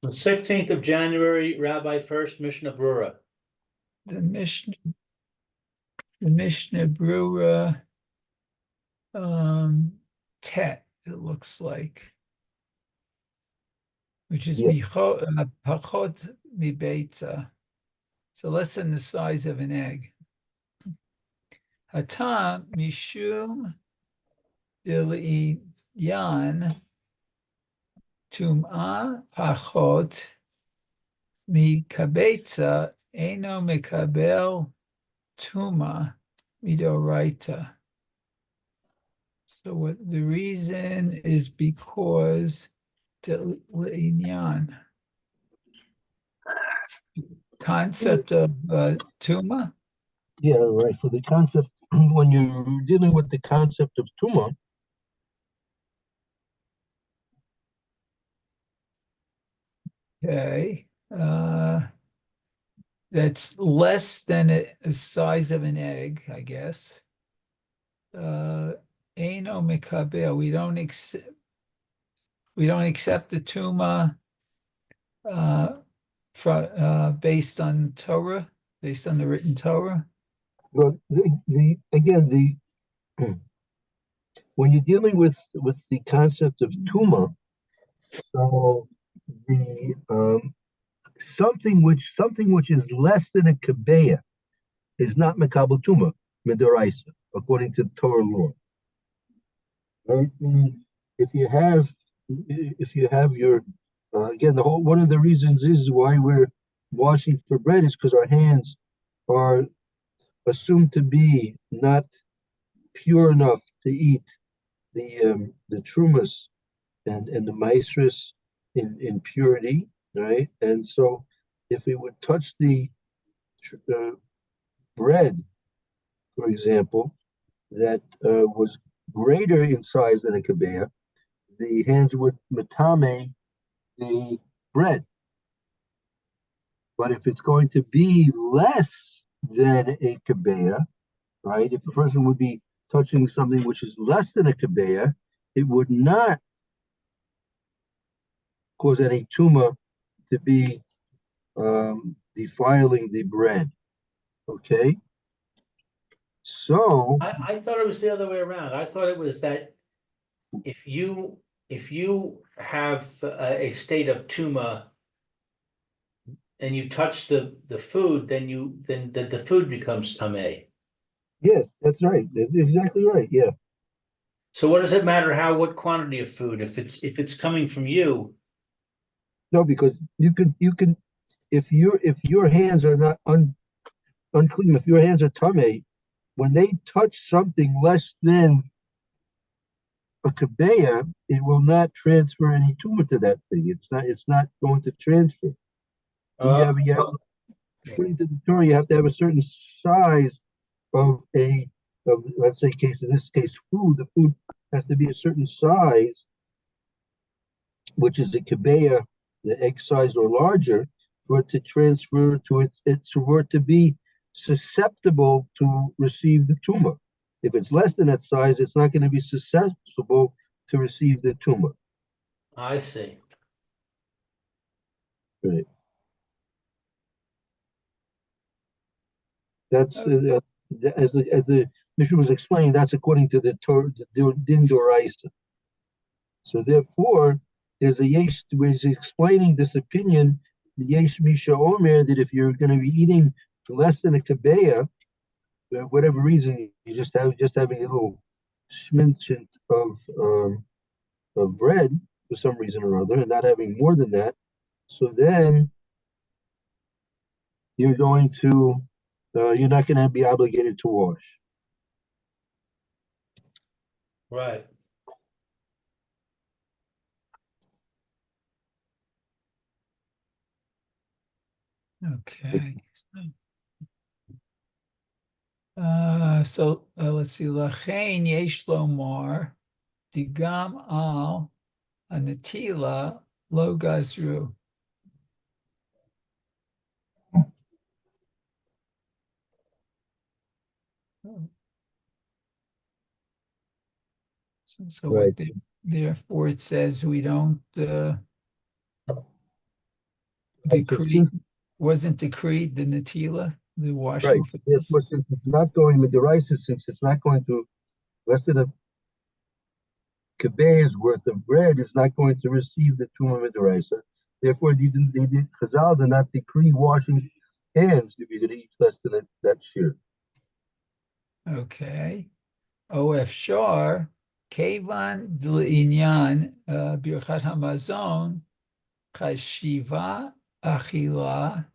The 16th of January, Rabbi Furst, Mishna Berura. The Mishnah Berura Tet, it looks like, which is Pachot Mibeitza, so less than the size of an egg. Hatam Mishum Yan Tum'a Pachot Mikabetza Eno Mikabel Tuma Midoraita. So what the reason is because the inyan concept of tuma. Yeah, right. For the concept, when you're dealing with the concept of tuma, Okay, that's less than a size of an egg, I guess. Eno mikabel. We don't accept the tuma based on Torah, based on the written Torah. but when you're dealing with the concept of tuma, so the something which is less than a kabeya is not mekabel tuma midoraisa according to Torah law. Right? Meaning, if you have your again, the whole one of the reasons is why we're washing for bread is because our hands are assumed to be not pure enough to eat the trumas and the maestras in purity, right? And so, if it would touch the bread, for example, that was greater in size than a kabeya, the hands would matame the bread. But if it's going to be less than a kabeya, right? If a person would be touching something which is less than a kabeya, it would not cause any tuma to be defiling the bread. Okay? So I thought it was the other way around. I thought it was that if you have a state of tuma and you touch the food, then the food becomes tameh. yes, that's right. That's exactly right. Yeah. So what does it matter what quantity of food if it's coming from you? No, because you can if your hands are not unclean, if your hands are tame, when they touch something less than a kabeya, it will not transfer any tumor to that thing. It's not going to transfer. According to the Torah, you have to have a certain size of let's say in this case food. The food has to be a certain size, which is a kabeya, the egg size or larger, for it to transfer to for it to be susceptible to receive the tumor. If it's less than that size, it's not going to be susceptible to receive the tumor. I see. Right. That's as the Mishna was explaining. That's according to the Torah, the Din Doraisa. So therefore, there's a yesh where he's explaining this opinion. The yesh misha omer that if you're going to be eating less than a kabeya, for whatever reason, you just having a little schminchent of bread for some reason or other, and not having more than that. So then you're going to you're not going to be obligated to wash. Right. Okay. So let's see. Lachein yesh lomar digam al anatila lo gazru. So Right. therefore it says we don't decreed, wasn't decreed the natila, the washing right. for this? Therefore, since it's not going midiraisa, since it's not going to less than a kabe's worth of bread, is not going to receive the tuma midiraisa. Therefore, Chazal did not decree washing hands if you're going to eat less than that shear. Okay. OF Shar, Kevan D'Inyan, Birchat Hamazon, Chashiva Achila.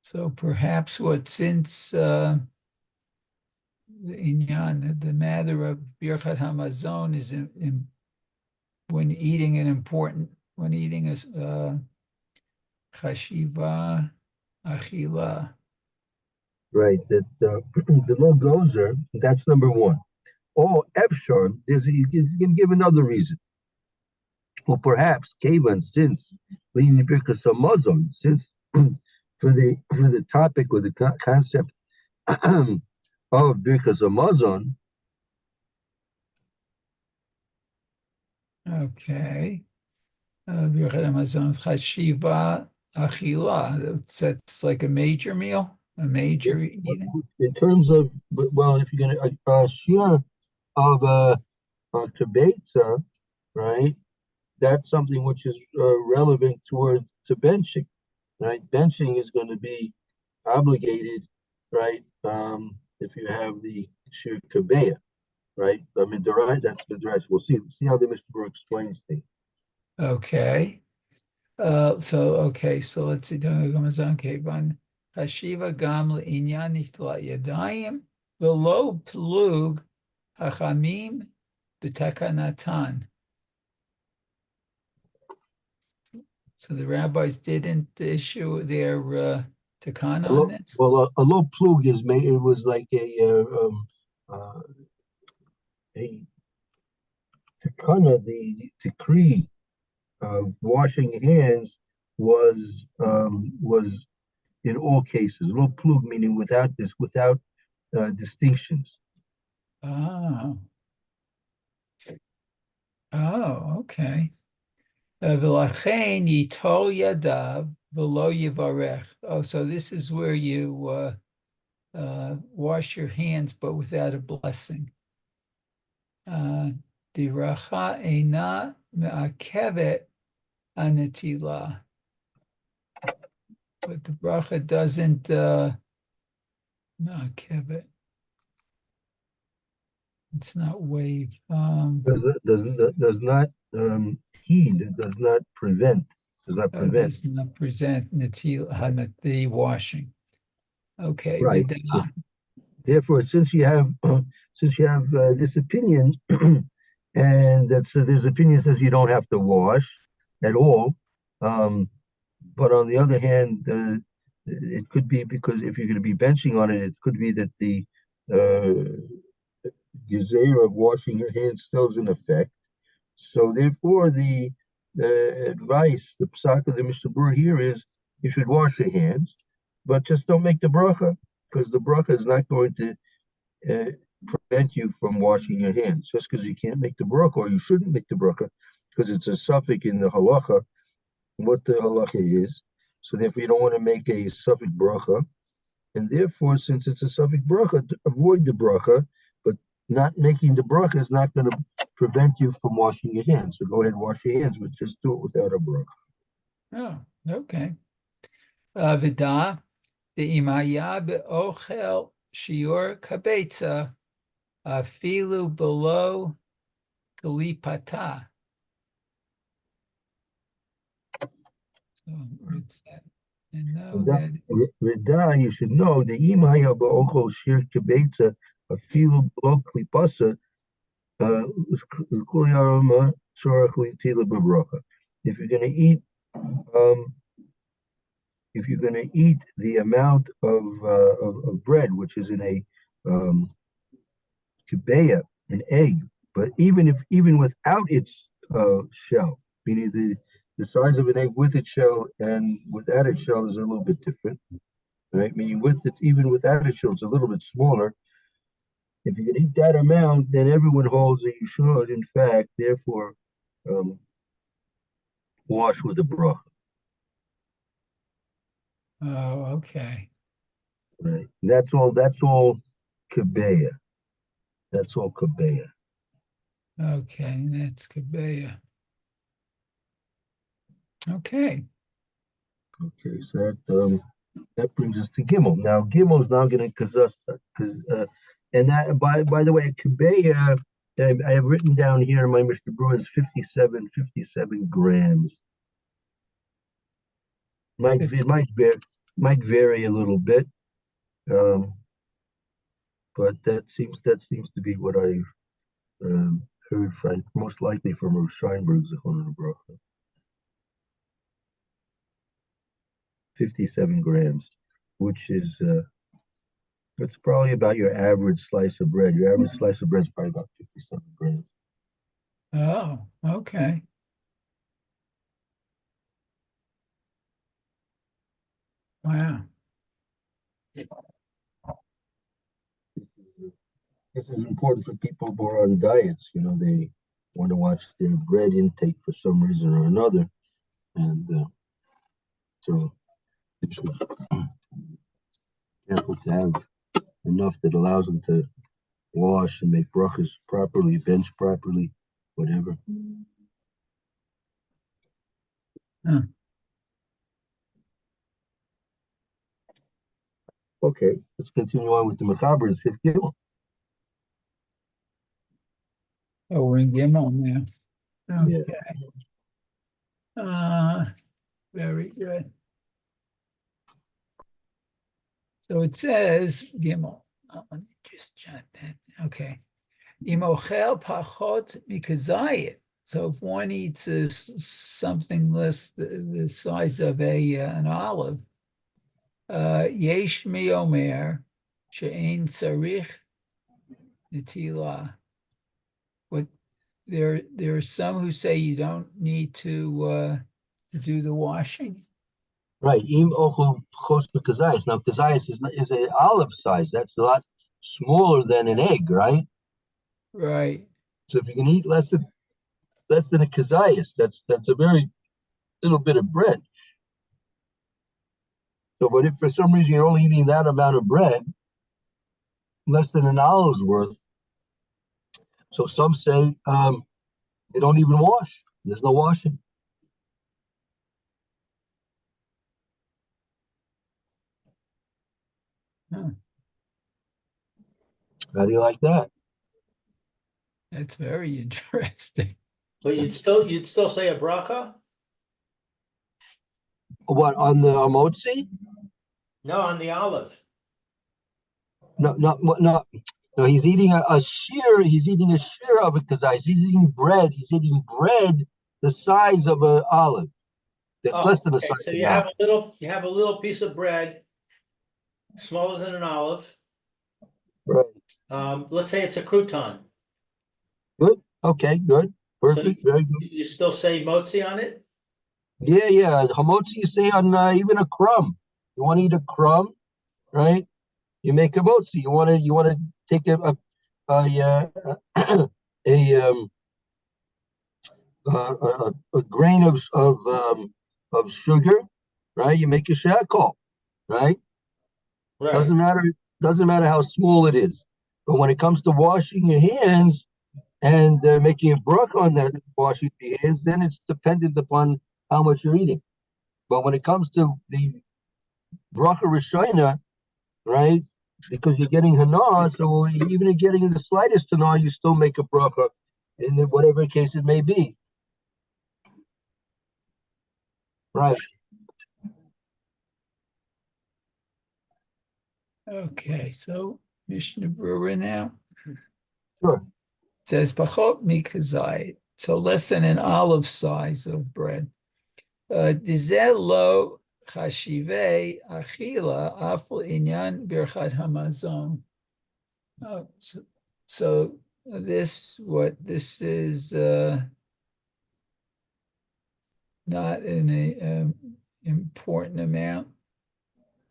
So perhaps since the Inyan, the matter of Birchat Hamazon is when eating a Chashiva Achila. Right, that the low gozer, that's number one. Or Efshar, you can give another reason. Or perhaps Kavan, since leaning Birkas Hamazon, since for the topic or the concept of Birkas Hamazon, Okay. Birchat Hamazon Chashiva Achila. That's like a major meal, a major eating. in terms of, well, if you're going to share of a kibetza, right? That's something which is relevant towards to benching, right? Benching is going to be obligated, right? If you have the shir kabeya, right? I mean, that's midrash. We'll see how the Mishna explains things. Okay. So let's see. Hamazon Kevan Hashiva Gam Inyan Nitla Yadayim Velo Plug Hachamim B'Takanatan. So the rabbis didn't issue their takana on that? Well, a low plug is made. It was like a takana. The decree of washing hands was in all cases. Low plug meaning without distinctions. Oh. Oh, okay. V'lachein yitol yadav v'lo yivarech. Oh, so this is where you wash your hands, but without a blessing. Diracha eina me'akevet anatila. But the bracha doesn't me'akevet. It's not wave. Does not heed. Does not prevent. Does not prevent. Does not present the washing. Okay, Right. Therefore, since you have this opinion, and there's opinion says you don't have to wash at all, but on the other hand, it could be because if you're going to be benching on it, it could be that the gezeira of washing your hands still is in effect. So therefore, the advice, the psak of the Mishnah Berura here is you should wash your hands, but just don't make the bracha, because the bracha is not going to prevent you from washing your hands. Just because you can't make the bracha, or you shouldn't make the bracha, because it's a suffix in the halacha, what the halacha is. So therefore, you don't want to make a suffix bracha, and therefore, since it's a suffix bracha, avoid the bracha. But not making the bracha is not going to prevent you from washing your hands. So go ahead and wash your hands, but just do it without a bracha. Oh, okay. Vida the imaya be'ochel shiur kabetza afilu below galipata. So what's that? And know that Vida, you should know the imaya be'ochel shir kabetza afilu below klipasa. If you're going to eat, the amount of bread which is in a kibeya, an egg, but even without its shell, meaning the size of an egg with its shell and without its shell is a little bit different, right? Meaning even without its shell, it's a little bit smaller. If you can eat that amount, then everyone holds that you should, in fact, therefore, um, wash with a bracha. Oh, okay. Right. That's all. That's all kabeya. That's all kabeya. Okay, that's Kabeya. Okay. Okay, so that brings us to Gimel. Now Gimel is now going to because and that by the way, kabeya I have written down here in my Mr. Brewer is 57 grams. It might vary a little bit, um, but that seems to be what I've heard from most likely from Rav Steinberg Zechon Baruch. 57 grams, which is it's probably about your average slice of bread. Your average slice of bread is probably about 57 grams. Oh, okay. Wow. This is important for people who are on diets. You know, they want to watch their bread intake for some reason or another, and so they should be careful to have enough that allows them to wash and make brachas properly, bench properly, whatever. Huh. Okay, let's continue on with the Mechaber's fifth Gimel. Oh, we're in Gimel now. Yeah. Okay. Uh, very good. So it says Gimel. Let me just jot that. Okay. Imochel pachot mikazayit. So if one eats something less the size of an olive, yesh mi omer she'ein tzarich netila. What there are some who say you don't need to do the washing. Right. Im ochel chos kazayas. Now kazayas is an olive size. That's a lot smaller than an egg, right? Right. So if you can eat less than a kazayas, that's a very little bit of bread. So, but if for some reason you're only eating that amount of bread, less than an olive's worth, so some say they don't even wash. There's no washing. Huh. How do you like that? That's very interesting. But you'd still say a bracha? What on the motzi? No, on the olive. No, no, no. No, he's eating a shear. He's eating a shear of a kazayas. He's eating bread. He's eating bread the size of an olive. That's Oh, less than the okay, size so of you an have olive. a little piece of bread, smaller than an olive. Right. Let's say it's a crouton. Good. Okay. Good. So Perfect. Very good. you still say motzi on it? Yeah, yeah. Hamotzi, you say on even a crumb. You want to eat a crumb, right? You make a motzi. You want to take a a grain of sugar, right? You make a shakol, right? Right. Doesn't matter how small it is. But when it comes to washing your hands and making a brush on that washing your hands, then it's dependent upon how much you're eating. But when it comes to the bracha rishona, right? Because you're getting hana, so even if getting the slightest hana, you still make a bracha in whatever case it may be. Right. Okay, so Mishnah Berura now Sure. says pachot mikazayit. So less than an olive size of bread. Dizel lo chashivei achila afal inyan birchat hamazon. Oh, so this is not an important amount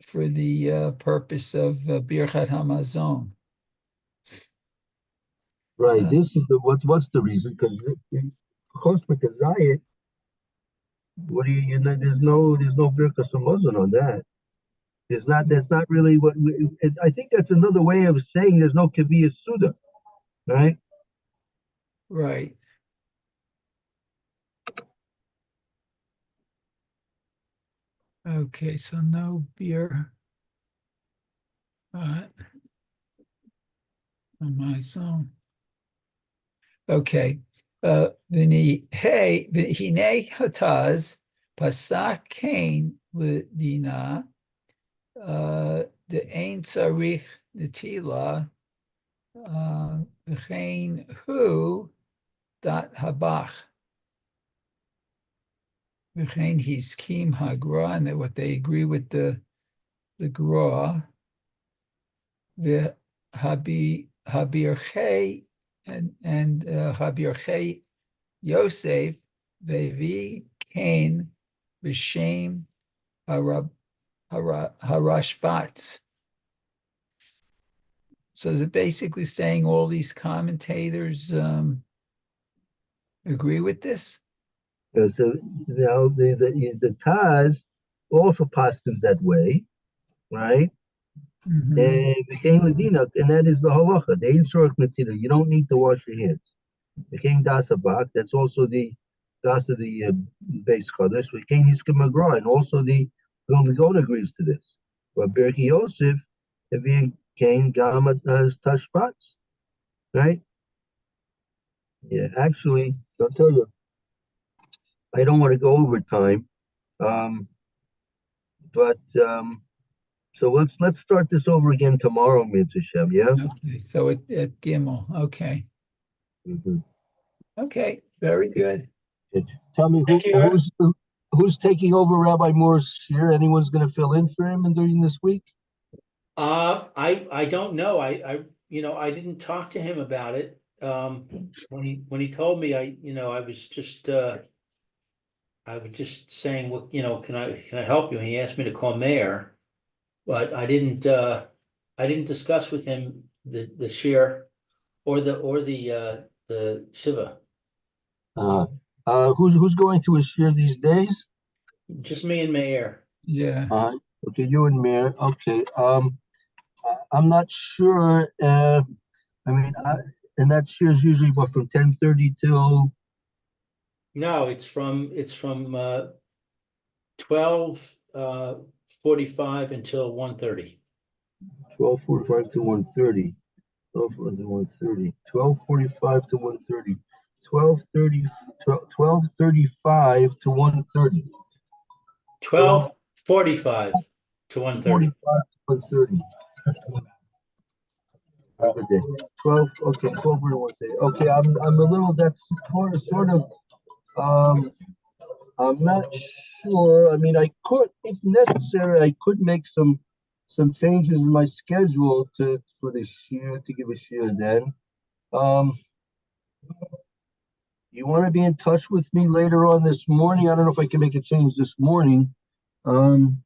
for the purpose of birchat hamazon. Right. This is what's the reason? Because kosmik azayit, what do you know? There's no birkas hamazon on that. That's not really what I think that's another way of saying there's no kaviyas suda, right? Right. Okay, so no beer on my zone. Okay. V'hine hataz pasak kain l'dina the ein tzarich netila v'chein hu dat habach v'chein hiskim hagra, and what they agree with the gra the habirchei and habirchei Yosef vevi kain b'shem harashbatz. So is it basically saying all these commentators agree with this? So now the Taz also postulates that way, right? Mhm. And that is the halacha. The ein sorach netila. You don't need to wash your hands. The king dasabak. That's also the das of the base chodesh. The king hiskim agra, and also the Gon agrees to this. But Berki Yosef, if he came gamat as tashbats, right? Yeah, actually, I'll tell you, I don't want to go over time, but so let's start this over again tomorrow, Mitzvah Shem, yeah? Okay, so at Gimel. Okay. Mhm. Okay, very good. Tell me Thank you. who's taking over Rabbi Moore's share? Anyone's going to fill in for him during this week? I don't know. I didn't talk to him about it. When he told me, I was just saying, well, can I help you? And he asked me to call Mayor, but I didn't discuss with him the share or the Shiva. Who's going to his share these days? Just me and Mayor. Yeah. Okay, you and Mayor. Okay. I'm not sure. And that share is usually what from 10:30 till No, it's from 12 45 until 1:30. 12:45 to 1:30. 12:45 to 1:30. 12:45 to 1:30. 12:30. 12:35 to 1:30. 12:45 to 1:30. 45 to 1:30. Have a day. 12. Okay, 12 to 1:30. Okay, I'm a little. That's sort of. Um, I'm not sure. I mean, I could, if necessary, I could make some changes in my schedule for this year to give a share then. You want to be in touch with me later on this morning? I don't know if I can make a change this morning. Um,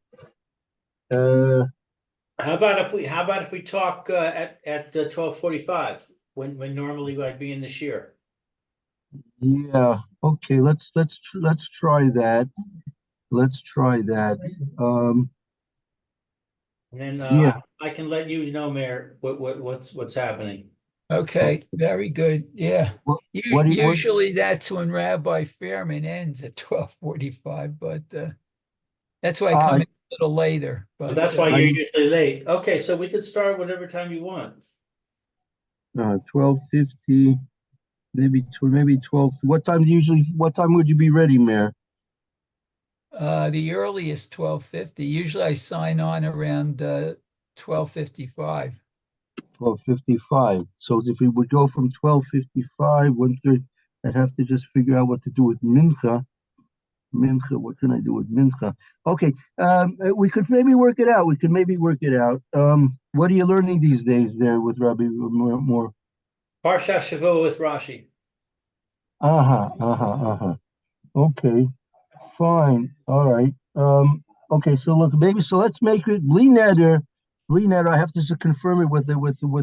uh, How about if we talk at 12:45 when normally I'd be in the year? yeah. Okay. Let's try that. Let's try that. And then Yeah. I can let you know, Mayor, what's happening. Okay, very good. Yeah. What do you, what? Usually that's when Rabbi Fairman ends at 12:45, but that's why I come Uh, in a little later. But But that's why I you're usually late. Okay, so we could start whatever time you want. 12:50, maybe 12. What time would you be ready, Mayor? the earliest 12:50. Usually I sign on around 12:55. 12:55. So if we would go from 12:55, 1:30, I'd have to just figure out what to do with Mincha. Mincha, what can I do with Mincha? Okay, we could maybe work it out. What are you learning these days there with Rabbi Moore? Parsha Shavua with Rashi. Okay, fine. All right. Okay, so look, maybe so let's make it Bli Neder. Bli Neder, I have to just confirm it with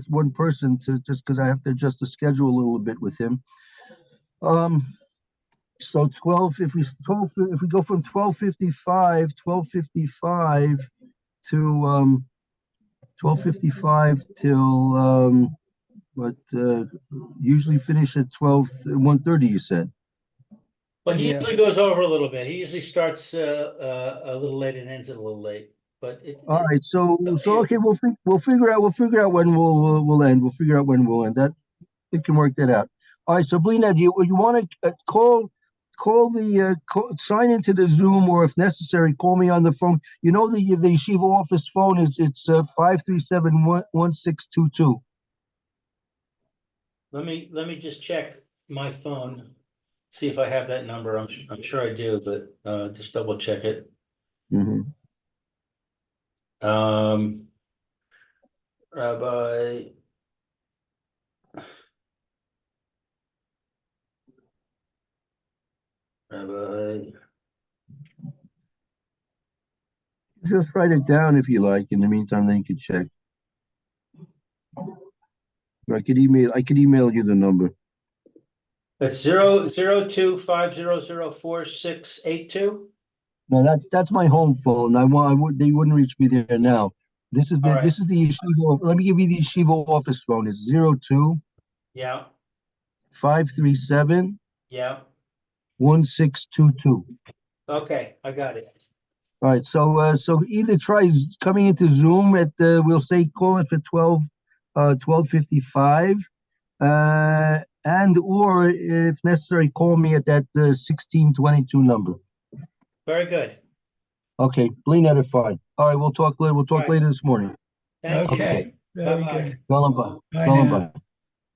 one person to just because I have to adjust the schedule a little bit with him. So 12, if we go from 12:55 to 12:55 till what usually finish at 1:30, you said. But he Yeah. usually goes over a little bit. He usually starts a little late and ends it a little late. But All right, so up to you. okay, we'll figure out when we'll end. We'll figure out when we'll end. That we can work that out. All right, so Blina, do you want to sign into the Zoom, or if necessary, call me on the phone. You know the yeshiva office phone is 537-1622. Let me just check my phone, see if I have that number. I'm sure I do, but just double check it. Mm-hmm. Rabbi. Rabbi. Just write it down if you like. In the meantime, then you can check. I could email you the number. That's 00250046682. No, that's my home phone. They wouldn't reach me there now. This is All right. the yeshiva. Let me give you the yeshiva office phone. It's 02 Yeah, 537 yeah. 1622. Okay, I got it. All right, so either try coming into Zoom at we'll say call it for 12:55, and or if necessary call me at that 1622 number. Very good. Okay, Blaine, that is fine. All right, we'll talk later. We'll talk Right. later this morning. Thank you. Okay, very Bye-bye. good. Shalom bye. Bye Shalom now. bye.